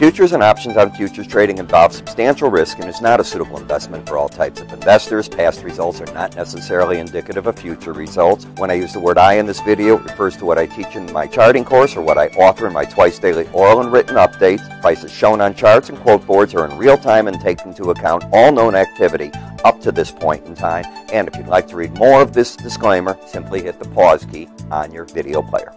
Futures and options on futures trading involve substantial risk and is not a suitable investment for all types of investors. Past results are not necessarily indicative of future results. When I use the word I in this video, it refers to what I teach in my charting course or what I author in my twice daily oral and written updates. Prices shown on charts and quote boards are in real time and take into account all known activity up to this point in time. And if you'd like to read more of this disclaimer, simply hit the pause key on your video player.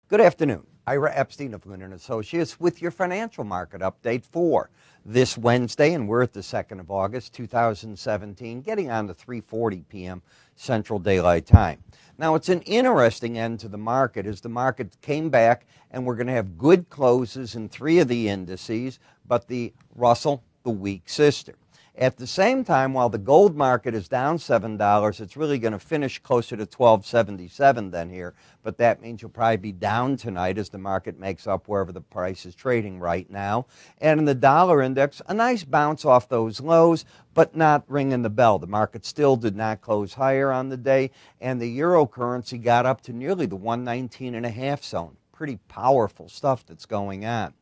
Good afternoon. Ira Epstein of Linn & Associates with your financial market update for this Wednesday, and we're at the 2nd of August, 2017, getting on to 3:40 p.m. Central Daylight Time. Now, it's an interesting end to the market as the market came back, and we're going to have good closes in 3 of the indices, but the Russell, the weak sister. At the same time, while the gold market is down $7, it's really going to finish closer to $12.77 than here, but that means you'll probably be down tonight as the market makes up wherever the price is trading right now. And in the dollar index, a nice bounce off those lows, but not ringing the bell. The market still did not close higher on the day, and the euro currency got up to nearly the 119.5 zone. Pretty powerful stuff that's going on.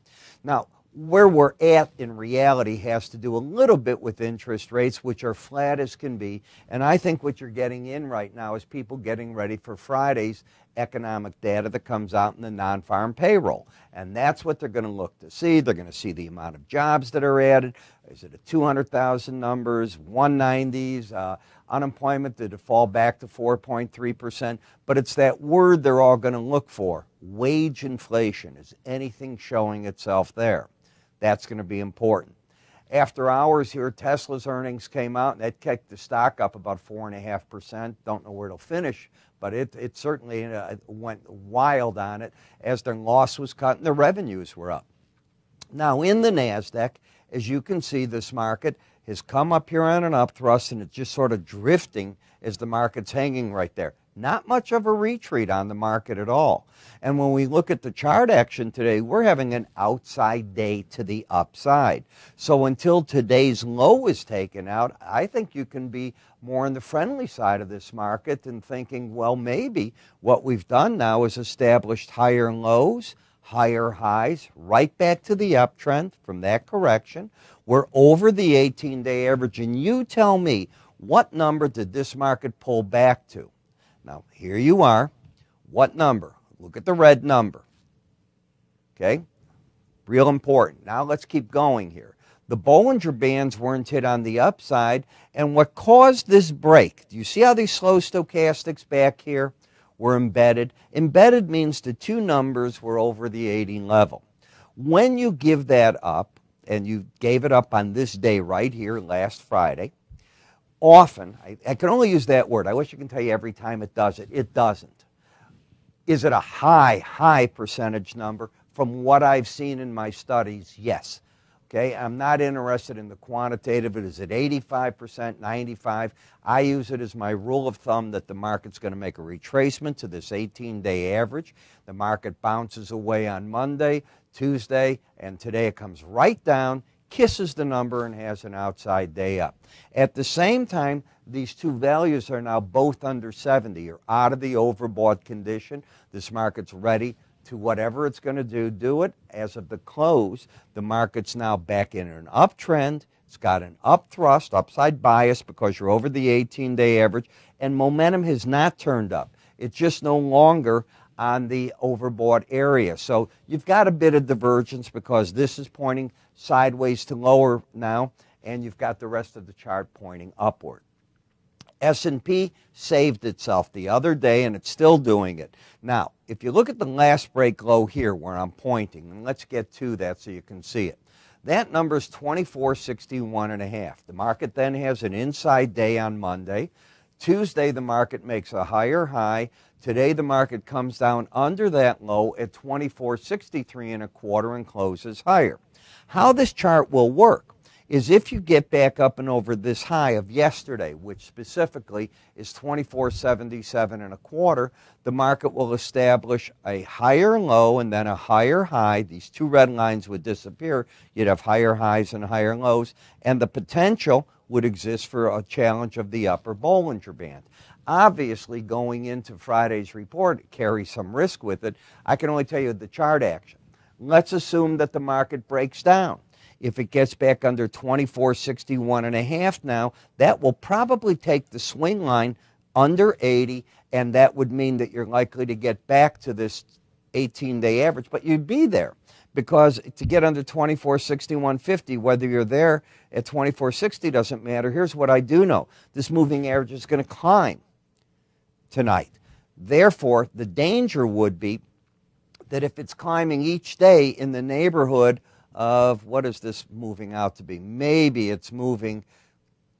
Now, where we're at in reality has to do a little bit with interest rates, which are flat as can be. And I think what you're getting in right now is people getting ready for Friday's economic data that comes out in the non-farm payroll. And that's what they're going to look to see. They're going to see the amount of jobs that are added. Is it a 200,000 numbers, 190s, unemployment? Did it fall back to 4.3%? But it's that word they're all going to look for, wage inflation. Is anything showing itself there? That's going to be important. After hours here, Tesla's earnings came out, and that kicked the stock up about 4.5%. Don't know where it'll finish, but it certainly went wild on it as their loss was cut and their revenues were up. Now, in the NASDAQ, as you can see, this market has come up here on an up thrust, and it's just sort of drifting as the market's hanging right there. Not much of a retreat on the market at all. And when we look at the chart action today, we're having an outside day to the upside. So until today's low is taken out, I think you can be more on the friendly side of this market and thinking, well, maybe what we've done now is established higher lows, higher highs, right back to the uptrend from that correction. We're over the 18-day average, and you tell me, what number did this market pull back to? Now, here you are. What number? Look at the red number. Okay? Real important. Now let's keep going here. The Bollinger Bands weren't hit on the upside, and what caused this break, do you see how these slow stochastics back here were embedded? Embedded means the two numbers were over the 80 level. When you give that up, and you gave it up on this day right here last Friday, often, I can only use that word. I wish I could tell you every time it does it. It doesn't. Is it a high percentage number? From what I've seen in my studies, yes. Okay, I'm not interested in the quantitative. Is it 85%, 95%? I use it as my rule of thumb that the market's going to make a retracement to this 18-day average. The market bounces away on Monday, Tuesday, and today it comes right down, kisses the number, and has an outside day up. At the same time, these two values are now both under 70. You're out of the overbought condition. This market's ready to whatever it's going to do it. As of the close, the market's now back in an uptrend. It's got an up thrust, upside bias because you're over the 18-day average, and momentum has not turned up. It's just no longer on the overbought area. So you've got a bit of divergence because this is pointing sideways to lower now, and you've got the rest of the chart pointing upward. S&P saved itself the other day, and it's still doing it. Now, if you look at the last break low here where I'm pointing, and let's get to that so you can see it. That number is 2461.5. The market then has an inside day on Monday. Tuesday, the market makes a higher high. Today, the market comes down under that low at 2463.25 and closes higher. How this chart will work is if you get back up and over this high of yesterday, which specifically is 2477.25, the market will establish a higher low and then a higher high. These two red lines would disappear. You'd have higher highs and higher lows, and the potential would exist for a challenge of the upper Bollinger Band. Obviously, going into Friday's report, it carries some risk with it. I can only tell you the chart action. Let's assume that the market breaks down. If it gets back under 2461.5 now, that will probably take the swing line under 80, and that would mean that you're likely to get back to this 18-day average, but you'd be there. Because to get under 2461.50, whether you're there at 2460 doesn't matter. Here's what I do know. This moving average is going to climb tonight. Therefore, the danger would be that if it's climbing each day in the neighborhood of, what is this moving out to be? Maybe it's moving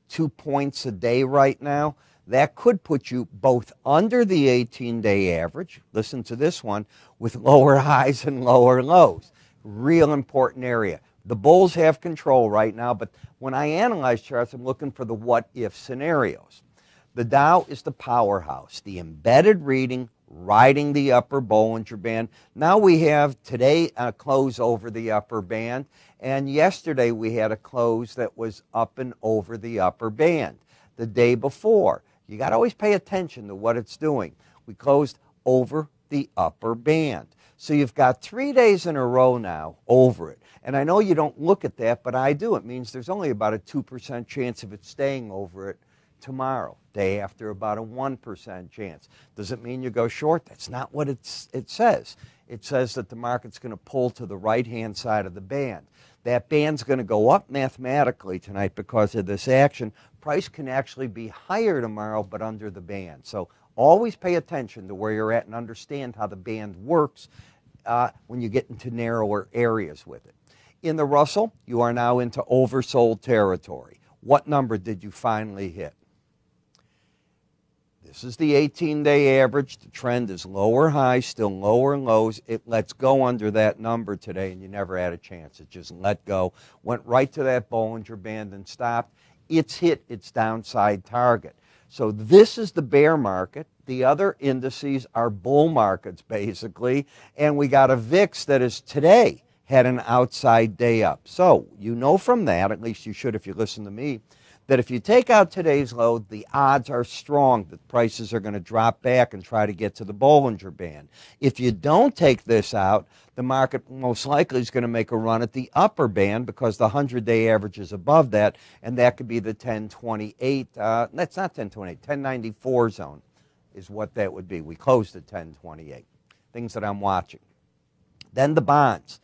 2 points a day right now. That could put you both under the 18-day average, listen to this one, with lower highs and lower lows. Real important area. The bulls have control right now, but when I analyze charts, I'm looking for the what-if scenarios. The Dow is the powerhouse, the embedded reading riding the upper Bollinger Band. Now we have today a close over the upper band, and yesterday we had a close that was up and over the upper band. The day before, you got to always pay attention to what it's doing. We closed over the upper band. So you've got 3 days in a row now over it. And I know you don't look at that, but I do. It means there's only about a 2% chance of it staying over it tomorrow. Day after, about a 1% chance. Does it mean you go short? That's not what it says. It says that the market's going to pull to the right-hand side of the band. That band's going to go up mathematically tonight because of this action. Price can actually be higher tomorrow, but under the band. So always pay attention to where you're at and understand how the band works when you get into narrower areas with it. In the Russell, you are now into oversold territory. What number did you finally hit? This is the 18-day average. The trend is lower highs, still lower lows. It lets go under that number today, and you never had a chance. It just let go, went right to that Bollinger Band and stopped. It's hit its downside target. So this is the bear market. The other indices are bull markets, basically, and we got a VIX that is today had an outside day up. So you know from that, at least you should if you listen to me, that if you take out today's low, the odds are strong that prices are going to drop back and try to get to the Bollinger Band. If you don't take this out, the market most likely is going to make a run at the upper band because the 100-day average is above that, and that could be the 1028. That's not 1028, 1094 zone is what that would be. We closed at 1028. Things that I'm watching. Then the bonds.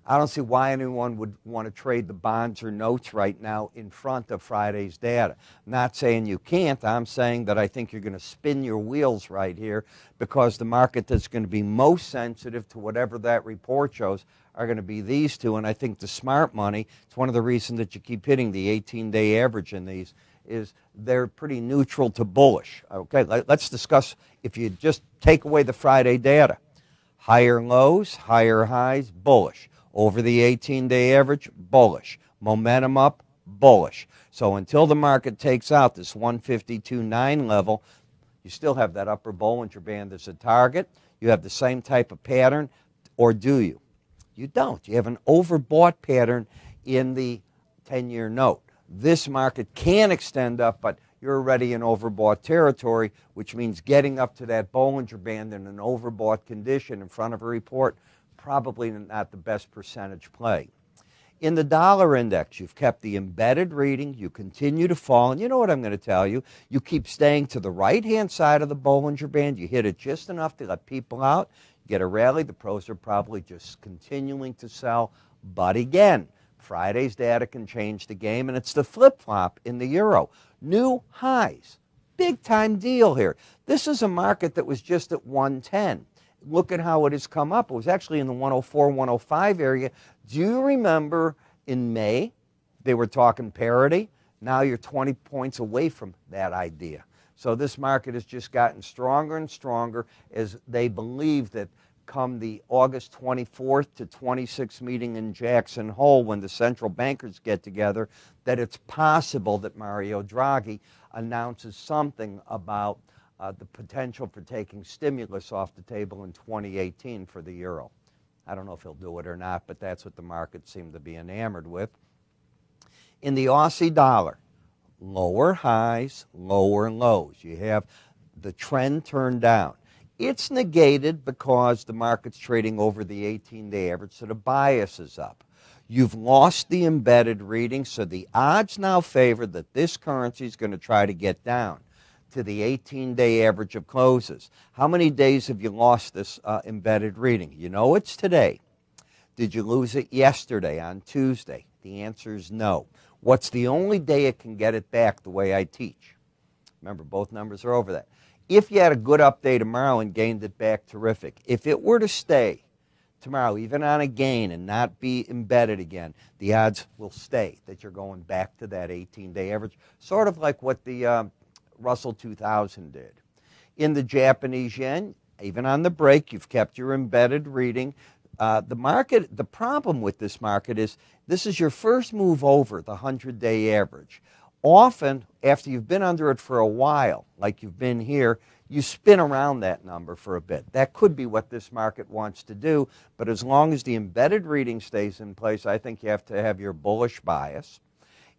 I don't see why anyone would want to trade the bonds or notes right now in front of Friday's data. I'm not saying you can't. I'm saying that I think you're going to spin your wheels right here because the market that's going to be most sensitive to whatever that report shows are going to be these two. And I think the smart money, it's one of the reasons that you keep hitting the 18-day average in these, is they're pretty neutral to bullish. Okay, let's discuss if you just take away the Friday data. Higher lows, higher highs, bullish. Over the 18-day average, bullish. Momentum up, bullish. So until the market takes out this 152.9 level, you still have that upper Bollinger Band as a target. You have the same type of pattern, or do you? You don't. You have an overbought pattern in the 10-year note. This market can extend up, but you're already in overbought territory, which means getting up to that Bollinger Band in an overbought condition in front of a report, probably not the best percentage play. In the dollar index, you've kept the embedded reading. You continue to fall. And you know what I'm going to tell you? You keep staying to the right-hand side of the Bollinger Band. You hit it just enough to let people out. You get a rally. The pros are probably just continuing to sell. But again, Friday's data can change the game, and it's the flip-flop in the euro. New highs. Big-time deal here. This is a market that was just at 110. Look at how it has come up. It was actually in the 104, 105 area. Do you remember in May they were talking parity? Now you're 20 points away from that idea. So this market has just gotten stronger and stronger as they believe that come the August 24th to 26th meeting in Jackson Hole when the central bankers get together, that it's possible that Mario Draghi announces something about the potential for taking stimulus off the table in 2018 for the euro. I don't know if he'll do it or not, but that's what the markets seem to be enamored with. In the Aussie dollar, lower highs, lower lows. You have the trend turned down. It's negated because the market's trading over the 18-day average, so the bias is up. You've lost the embedded reading, so the odds now favor that this currency is going to try to get down to the 18-day average of closes. How many days have you lost this embedded reading? You know it's today. Did you lose it yesterday on Tuesday? The answer is no. What's the only day it can get it back the way I teach? Remember, both numbers are over that. If you had a good up day tomorrow and gained it back, terrific. If it were to stay tomorrow, even on a gain and not be embedded again, the odds will stay that you're going back to that 18-day average, sort of like what the Russell 2000 did. In the Japanese yen, even on the break, you've kept your embedded reading. The problem with this market is this is your first move over the 100-day average. Often, after you've been under it for a while, like you've been here, you spin around that number for a bit. That could be what this market wants to do, but as long as the embedded reading stays in place, I think you have to have your bullish bias.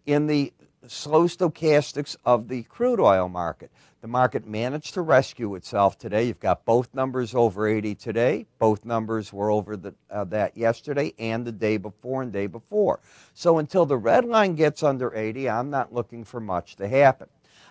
In the slow stochastics of the crude oil market, the market managed to rescue itself today. You've got both numbers over 80 today. Both numbers were over that yesterday and the day before and day before. So until the red line gets under 80, I'm not looking for much to happen.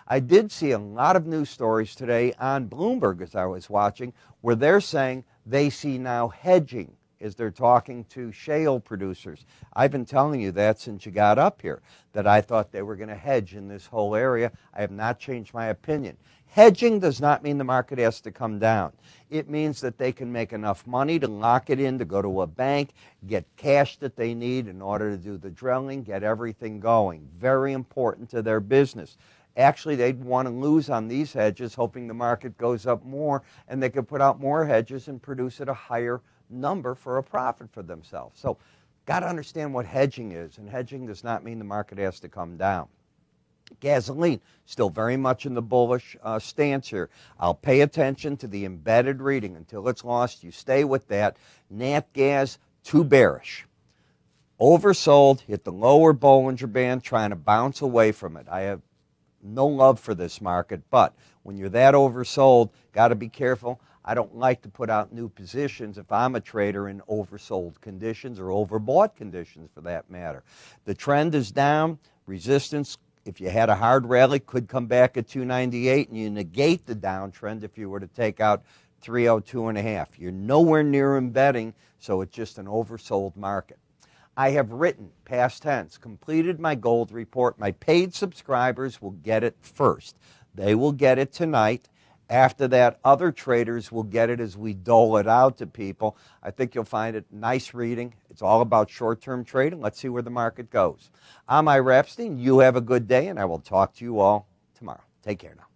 I did see a lot of news stories today on Bloomberg as I was watching where they're saying they see now hedging as they're talking to shale producers. I've been telling you that since you got up here, that I thought they were going to hedge in this whole area. I have not changed my opinion. Hedging does not mean the market has to come down. It means that they can make enough money to lock it in, to go to a bank, get cash that they need in order to do the drilling, get everything going. Very important to their business. Actually, they'd want to lose on these hedges, hoping the market goes up more, and they could put out more hedges and produce at a higher number for a profit for themselves. So, got to understand what hedging is, and hedging does not mean the market has to come down. Gasoline, still very much in the bullish stance here. I'll pay attention to the embedded reading until it's lost. You stay with that. Nat gas, too bearish. Oversold, hit the lower Bollinger Band, trying to bounce away from it. I have no love for this market, but when you're that oversold, got to be careful. I don't like to put out new positions if I'm a trader in oversold conditions or overbought conditions for that matter. The trend is down. Resistance, if you had a hard rally, could come back at 298, and you negate the downtrend if you were to take out 302.5. You're nowhere near embedding, so it's just an oversold market. I have written, past tense, completed my gold report. My paid subscribers will get it first. They will get it tonight. After that, other traders will get it as we dole it out to people. I think you'll find it nice reading. It's all about short-term trading. Let's see where the market goes. I'm Ira Epstein. You have a good day, and I will talk to you all tomorrow. Take care now.